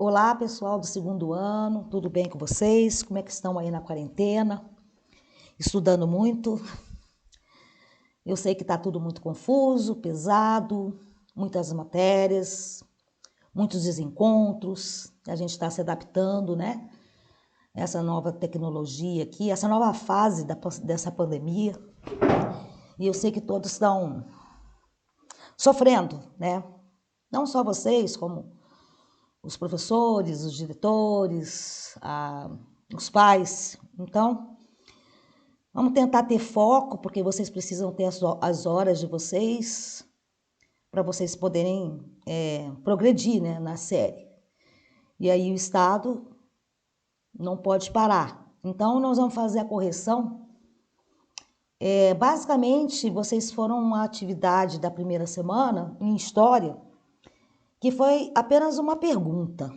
Olá, pessoal do segundo ano, tudo bem com vocês? Como é que estão aí na quarentena? Estudando muito? Eu sei que está tudo muito confuso, pesado, muitas matérias, muitos desencontros, a gente está se adaptando, né? Essa nova tecnologia aqui, essa nova fase dessa pandemia. E eu sei que todos estão sofrendo, né? Não só vocês, como os professores, os diretores, os pais. Então, vamos tentar ter foco, porque vocês precisam ter as horas de vocês, para vocês poderem progredir, né, na série. E aí o Estado não pode parar. Então, nós vamos fazer a correção. Basicamente, vocês foram uma atividade da primeira semana, em História, que foi apenas uma pergunta.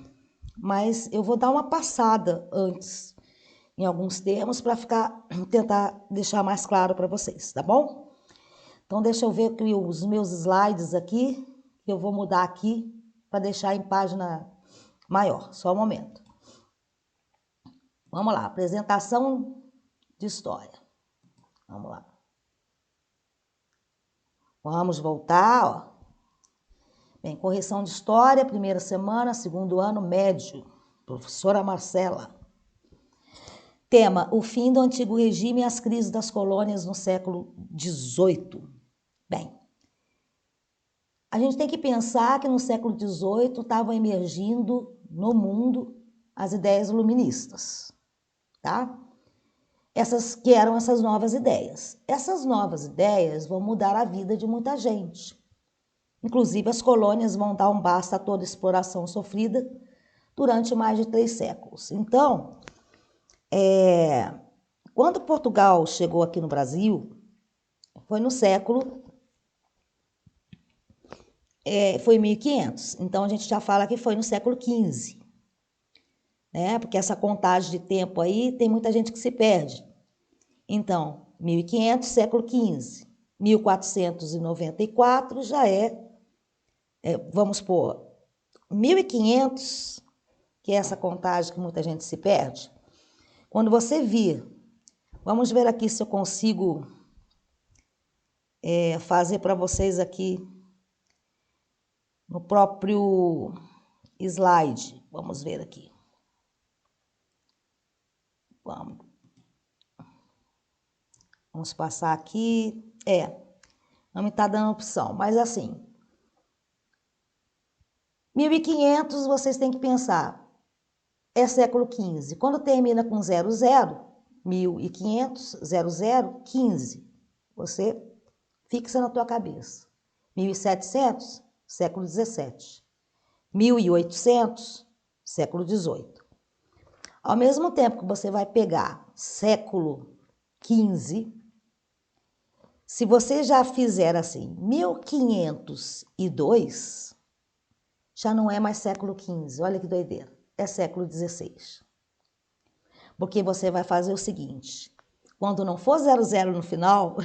Mas eu vou dar uma passada antes em alguns termos para tentar deixar mais claro para vocês, tá bom? Então deixa eu ver aqui os meus slides aqui, que eu vou mudar aqui para deixar em página maior. Só um momento. Vamos lá, apresentação de história. Vamos lá. Vamos voltar, ó. Bem, correção de história, primeira semana, segundo ano, médio. Professora Marcela. Tema: o fim do antigo regime e as crises das colônias no século XVIII. Bem, a gente tem que pensar que no século XVIII estavam emergindo no mundo as ideias iluministas, tá? Essas que eram essas novas ideias. Essas novas ideias vão mudar a vida de muita gente. Inclusive, as colônias vão dar um basta a toda exploração sofrida durante mais de 3 séculos. Então, quando Portugal chegou aqui no Brasil, foi no século... foi 1500. Então, a gente já fala que foi no século XV. Né? Porque essa contagem de tempo aí, tem muita gente que se perde. Então, 1500, século XV. 1494 já vamos pôr, 1500, que é essa contagem que muita gente se perde. Quando você vir, vamos ver aqui se eu consigo fazer para vocês aqui no próprio slide. Vamos ver aqui. Vamos passar aqui. Não me está dando opção, mas assim, 1500 vocês têm que pensar, é século XV. Quando termina com 00, 1500, 00, 15. Você fixa na tua cabeça. 1700, século XVII. 1800, século XVIII. Ao mesmo tempo que você vai pegar século XV, se você já fizer assim, 1502, já não é mais século XV. Olha que doideira. É século XVI. Porque você vai fazer o seguinte, quando não for 00 no final,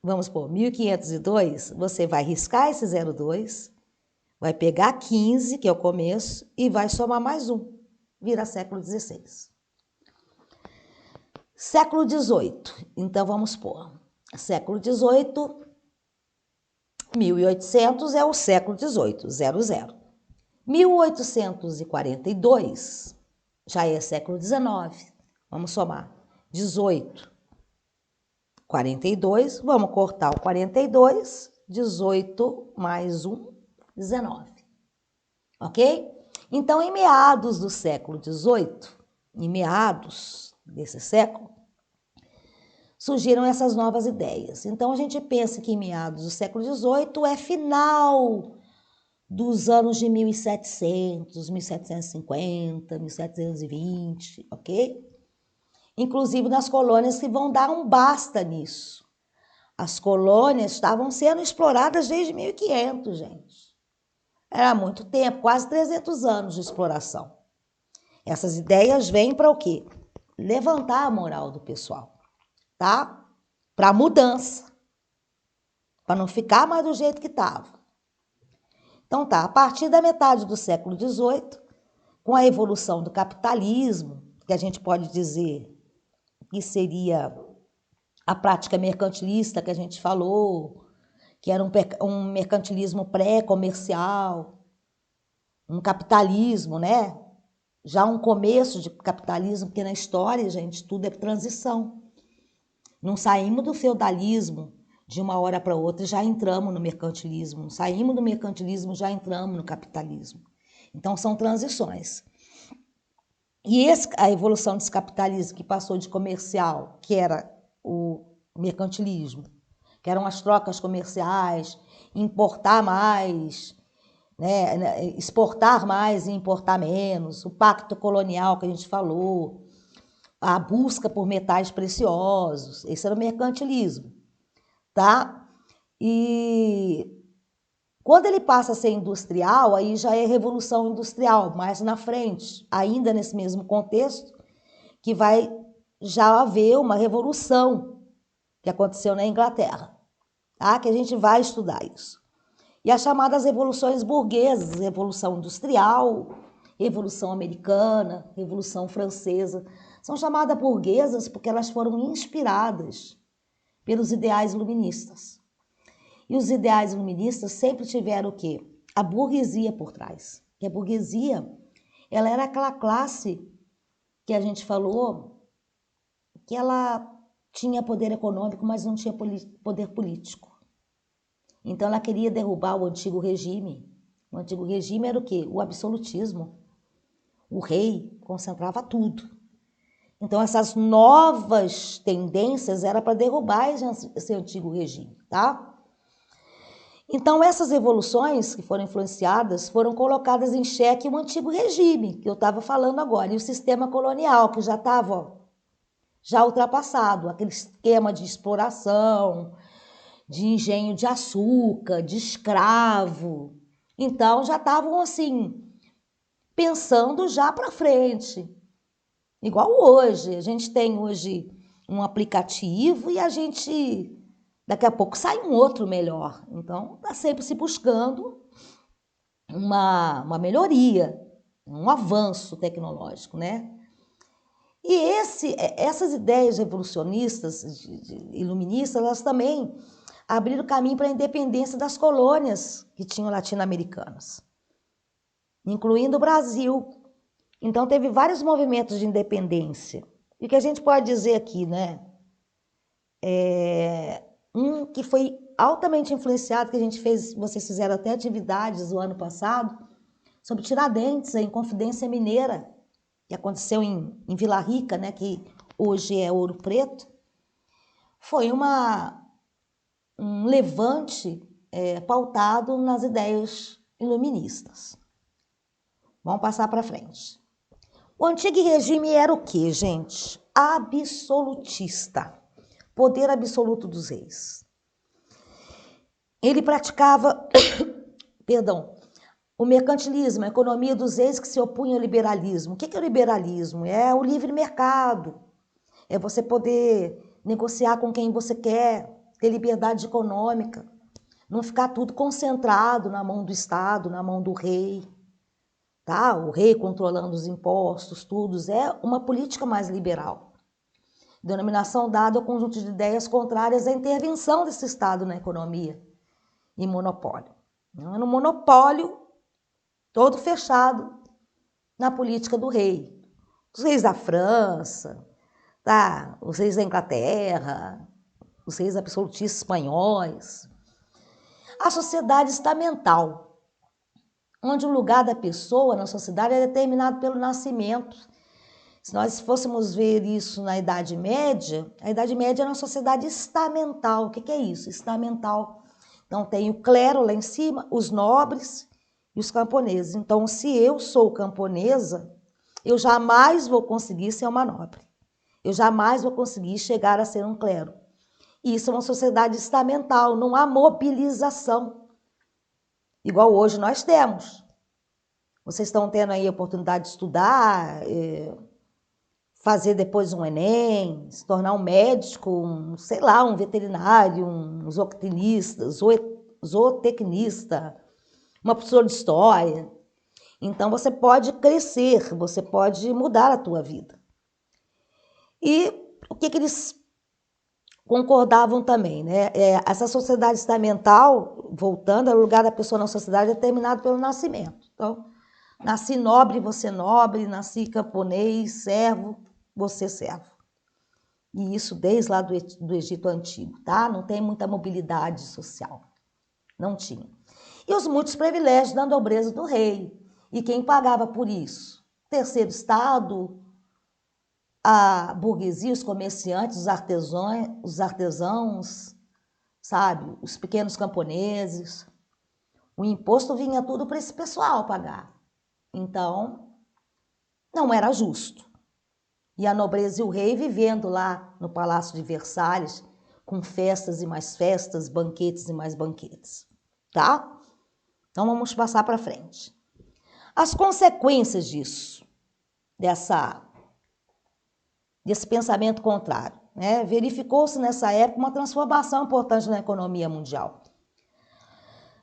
vamos pôr 1502, você vai riscar esse 02, vai pegar 15, que é o começo, e vai somar mais um. Vira século XVI. Século XVIII. Então, vamos pôr. Século XVIII, 1800 é o século XVIII, 00. 1842 já é século XIX. Vamos somar. 18, 42, vamos cortar o 42, 18 mais 1, 19. Ok? Então, em meados do século XVIII, em meados desse século, surgiram essas novas ideias. Então, a gente pensa que em meados do século XVIII é final dos anos de 1700, 1750, 1720, ok? Inclusive nas colônias que vão dar um basta nisso. As colônias estavam sendo exploradas desde 1500, gente. Era muito tempo, quase 300 anos de exploração. Essas ideias vêm para o quê? Levantar a moral do pessoal, tá? Para mudança, para não, mais do jeito que estava. Então tá, a partir da metade do século XVIII, com a evolução do capitalismo, que a gente pode dizer que seria a prática mercantilista que a gente falou, que era um mercantilismo pré-comercial, um capitalismo, né? Já um começo de capitalismo, porque na história, gente, tudo é transição. Não saímos do feudalismo de uma hora para outra e já entramos no mercantilismo. Não saímos do mercantilismo, já entramos no capitalismo. Então, são transições. E a evolução desse capitalismo que passou de comercial, que era o mercantilismo, que eram as trocas comerciais, importar mais, né, exportar mais e importar menos, o pacto colonial que a gente falou, a busca por metais preciosos, esse era o mercantilismo, tá? E quando ele passa a ser industrial, aí já é revolução industrial, mais na frente, ainda nesse mesmo contexto, que vai já haver uma revolução que aconteceu na Inglaterra, tá? Que a gente vai estudar isso. E as chamadas revoluções burguesas, revolução industrial, revolução americana, revolução francesa, são chamadas burguesas porque elas foram inspiradas pelos ideais iluministas. E os ideais iluministas sempre tiveram o quê? A burguesia por trás. Que a burguesia, ela era aquela classe que a gente falou que ela tinha poder econômico, mas não tinha poder político. Então ela queria derrubar o antigo regime. O antigo regime era o quê? O absolutismo. O rei concentrava tudo. Então essas novas tendências eram para derrubar esse antigo regime, tá? Então essas revoluções que foram influenciadas foram colocadas em xeque o antigo regime, que eu estava falando agora, e o sistema colonial, que já estava já ultrapassado, aquele esquema de exploração, de engenho de açúcar, de escravo. Então já estavam assim, pensando já para frente. Igual hoje, a gente tem hoje um aplicativo e a gente, daqui a pouco sai um outro melhor. Então está sempre se buscando uma melhoria, um avanço tecnológico, né? E essas ideias revolucionistas, iluministas, elas também abriram caminho para a independência das colônias que tinham latino-americanas, incluindo o Brasil. Então, teve vários movimentos de independência. E o que a gente pode dizer aqui, né? Um que foi altamente influenciado, que vocês fizeram até atividades o ano passado, sobre Tiradentes, a Inconfidência Mineira, que aconteceu em Vila Rica, né? Que hoje é Ouro Preto. Foi um levante pautado nas ideias iluministas. Vamos passar para frente. O antigo regime era o quê, gente? Absolutista. Poder absoluto dos reis. Ele praticava, perdão, o mercantilismo, a economia dos reis que se opunha ao liberalismo. O que é o liberalismo? É o livre mercado. É você poder negociar com quem você quer, ter liberdade econômica, não ficar tudo concentrado na mão do Estado, na mão do rei. Tá? O rei controlando os impostos, tudo, é uma política mais liberal. Denominação dada ao conjunto de ideias contrárias à intervenção desse Estado na economia e monopólio. Não é um monopólio todo fechado na política do rei. Os reis da França, tá? Os reis da Inglaterra, os reis absolutistas espanhóis. A sociedade estamental, onde o lugar da pessoa na sociedade é determinado pelo nascimento. Se nós fôssemos ver isso na Idade Média, a Idade Média é uma sociedade estamental. O que é isso? Estamental. Então tem o clero lá em cima, os nobres e os camponeses. Então, se eu sou camponesa, eu jamais vou conseguir ser uma nobre. Eu jamais vou conseguir chegar a ser um clero. Isso é uma sociedade estamental, não há mobilização. Igual hoje nós temos. Vocês estão tendo aí a oportunidade de estudar, fazer depois um Enem, se tornar um médico, um veterinário, um zootecnista, uma professora de história. Então você pode crescer, você pode mudar a tua vida. E o que eles concordavam também, né? Essa sociedade estamental, voltando, é o lugar da pessoa na sociedade determinado pelo nascimento. Então, nasci nobre, nasci camponês, servo, você servo. E isso desde lá do Egito Antigo, tá? Não tem muita mobilidade social. Não tinha. E os muitos privilégios da nobreza do rei. E quem pagava por isso? Terceiro estado, a burguesia, os comerciantes, os artesãos, sabe? Os pequenos camponeses. O imposto vinha tudo para esse pessoal pagar. Então, não era justo. E a nobreza e o rei vivendo lá no Palácio de Versalhes, com festas e mais festas, banquetes e mais banquetes. Tá? Então, vamos passar para frente. As consequências disso, desse pensamento contrário, né? Verificou-se nessa época uma transformação importante na economia mundial.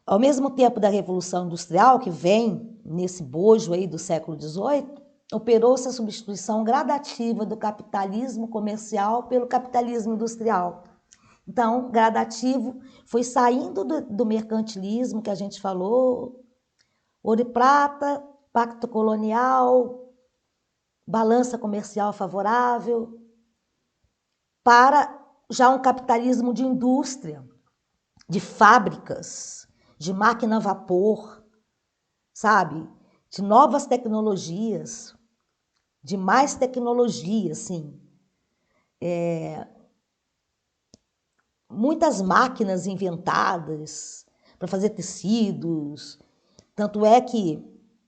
Ao mesmo tempo da Revolução Industrial, que vem nesse bojo aí do século XVIII, operou-se a substituição gradativa do capitalismo comercial pelo capitalismo industrial. Então, gradativo, foi saindo do mercantilismo que a gente falou, ouro e prata, pacto colonial, balança comercial favorável, para já um capitalismo de indústria, de fábricas, de máquina a vapor, sabe? De novas tecnologias, de mais tecnologia, assim. Muitas máquinas inventadas para fazer tecidos. Tanto é que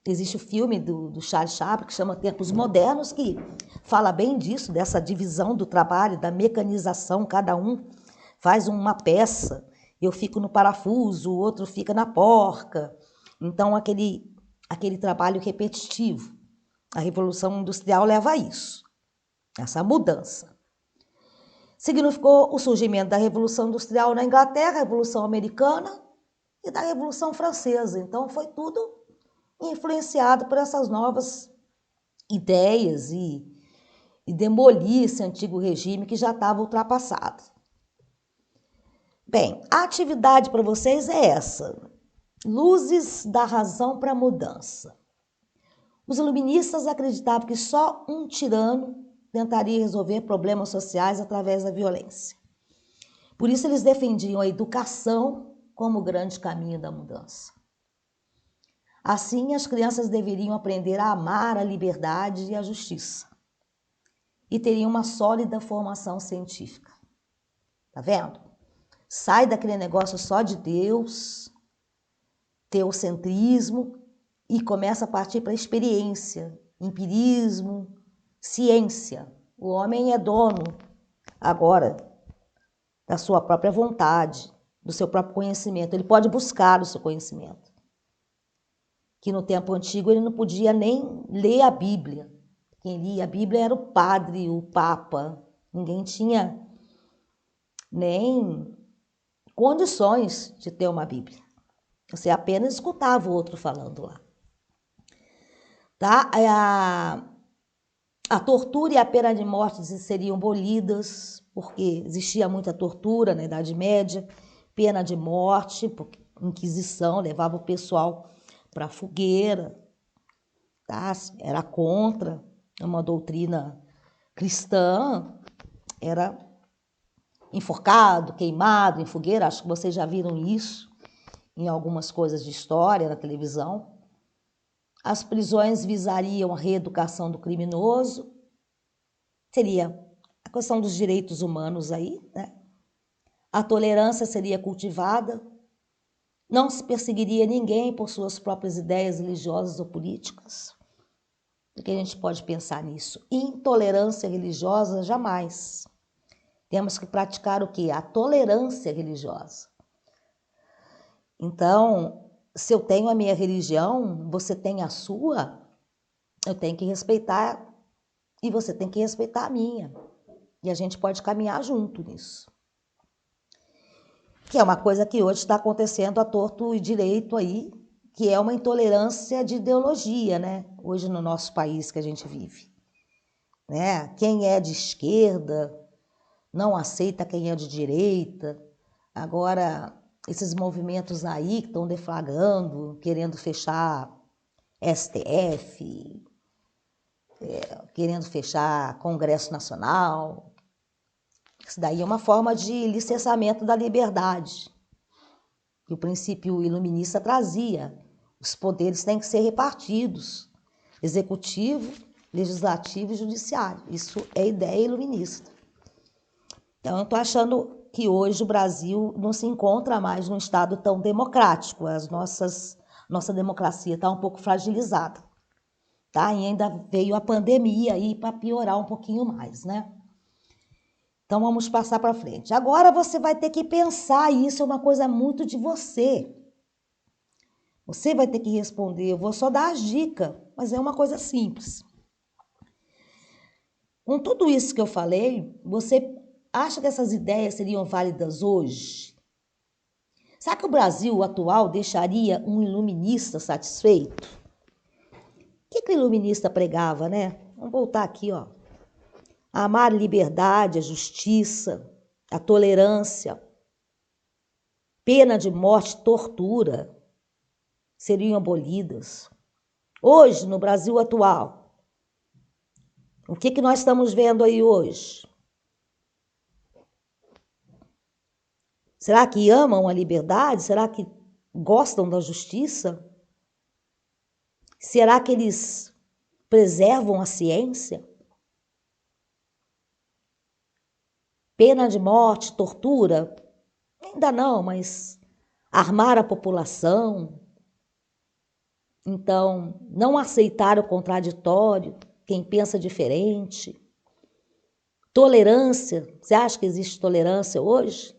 existe o filme do Charles Chaplin, que chama Tempos Modernos, que fala bem disso, dessa divisão do trabalho, da mecanização. Cada um faz uma peça. Eu fico no parafuso, o outro fica na porca. Então, aquele trabalho repetitivo. A Revolução Industrial leva a isso, essa mudança. Significou o surgimento da Revolução Industrial na Inglaterra, a Revolução Americana e da Revolução Francesa. Então, foi tudo influenciado por essas novas ideias e demolir esse antigo regime que já estava ultrapassado. Bem, a atividade para vocês é essa. Luzes da razão para a mudança. Os iluministas acreditavam que só um tirano tentaria resolver problemas sociais através da violência. Por isso, eles defendiam a educação como o grande caminho da mudança. Assim, as crianças deveriam aprender a amar a liberdade e a justiça. E teriam uma sólida formação científica. Tá vendo? Sai daquele negócio só de Deus, teocentrismo, e começa a partir para a experiência, empirismo, ciência. O homem é dono agora da sua própria vontade, do seu próprio conhecimento. Ele pode buscar o seu conhecimento. Que no tempo antigo ele não podia nem ler a Bíblia. Quem lia a Bíblia era o padre, o papa. Ninguém tinha nem condições de ter uma Bíblia. Você apenas escutava o outro falando lá. Tá? A tortura e a pena de morte seriam abolidas, porque existia muita tortura na Idade Média, pena de morte, porque Inquisição levava o pessoal para a fogueira, tá? Era contra uma doutrina cristã, era enforcado, queimado em fogueira. Acho que vocês já viram isso em algumas coisas de história na televisão. As prisões visariam a reeducação do criminoso. Seria a questão dos direitos humanos aí, né? A tolerância seria cultivada. Não se perseguiria ninguém por suas próprias ideias religiosas ou políticas. O que a gente pode pensar nisso? Intolerância religiosa, jamais. Temos que praticar o quê? A tolerância religiosa. Então, se eu tenho a minha religião, você tem a sua, eu tenho que respeitar e você tem que respeitar a minha. E a gente pode caminhar junto nisso. Que é uma coisa que hoje está acontecendo à torto e direito aí, que é uma intolerância de ideologia, né? Hoje no nosso país que a gente vive, né? Quem é de esquerda não aceita quem é de direita. Agora, esses movimentos aí que estão deflagrando, querendo fechar STF, querendo fechar Congresso Nacional, isso daí é uma forma de licenciamento da liberdade, que o princípio iluminista trazia. Os poderes têm que ser repartidos, executivo, legislativo e judiciário. Isso é ideia iluminista. Então, eu estou achando que hoje o Brasil não se encontra mais num estado tão democrático. Nossa democracia está um pouco fragilizada, tá? E ainda veio a pandemia aí para piorar um pouquinho mais, né? Então, vamos passar para frente. Agora você vai ter que pensar, e isso é uma coisa muito de você. Você vai ter que responder. Eu vou só dar as dicas, mas é uma coisa simples. Com tudo isso que eu falei, você acha que essas ideias seriam válidas hoje? Será que o Brasil atual deixaria um iluminista satisfeito? O que o iluminista pregava, né? Vamos voltar aqui, ó. Amar a liberdade, a justiça, a tolerância, pena de morte, tortura seriam abolidas. Hoje, no Brasil atual, o que nós estamos vendo aí hoje? Será que amam a liberdade? Será que gostam da justiça? Será que eles preservam a ciência? Pena de morte, tortura? Ainda não, mas armar a população. Então, não aceitar o contraditório, quem pensa diferente. Tolerância, você acha que existe tolerância hoje?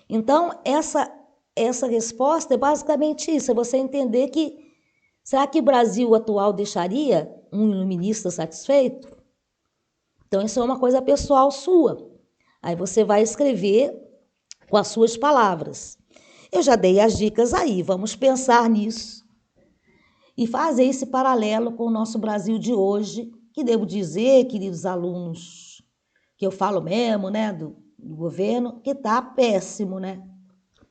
Então, essa resposta é basicamente isso, é você entender que, será que o Brasil atual deixaria um iluminista satisfeito? Então, isso é uma coisa pessoal sua. Aí você vai escrever com as suas palavras. Eu já dei as dicas aí, vamos pensar nisso e fazer esse paralelo com o nosso Brasil de hoje, que devo dizer, queridos alunos, que eu falo mesmo, né, do governo, que está péssimo, né?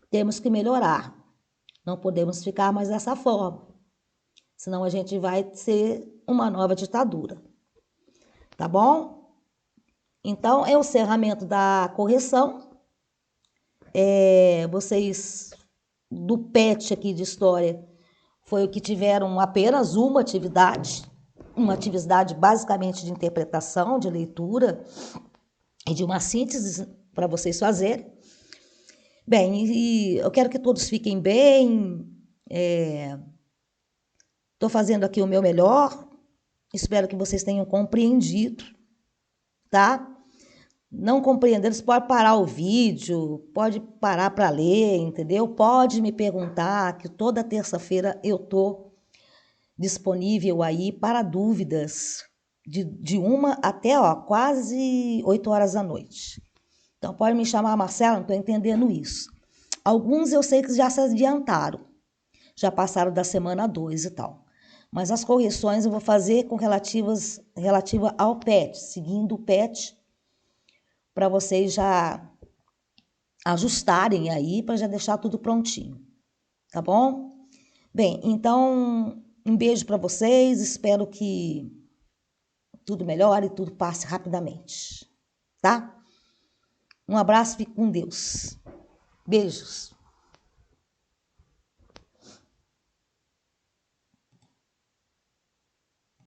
Temos que melhorar. Não podemos ficar mais dessa forma, senão a gente vai ser uma nova ditadura. Tá bom? Então, é o encerramento da correção. Vocês do PET aqui de História foi o que tiveram apenas uma atividade basicamente de interpretação, de leitura e de uma síntese para vocês fazerem. Bem, e eu quero que todos fiquem bem. Estou fazendo aqui o meu melhor. Espero que vocês tenham compreendido, tá? Não compreendendo, você pode parar o vídeo, pode parar para ler, entendeu? Pode me perguntar, que toda terça-feira eu tô disponível aí para dúvidas, de 1 até quase 8 horas da noite. Então, pode me chamar, Marcela, não estou entendendo isso. Alguns eu sei que já se adiantaram, já passaram da semana 2 e tal. Mas as correções eu vou fazer com relativa ao PET, seguindo o PET, para vocês já ajustarem aí, para já deixar tudo prontinho, tá bom? Bem, então, um beijo para vocês, espero que tudo melhore, tudo passe rapidamente, tá? Um abraço, fique com Deus. Beijos.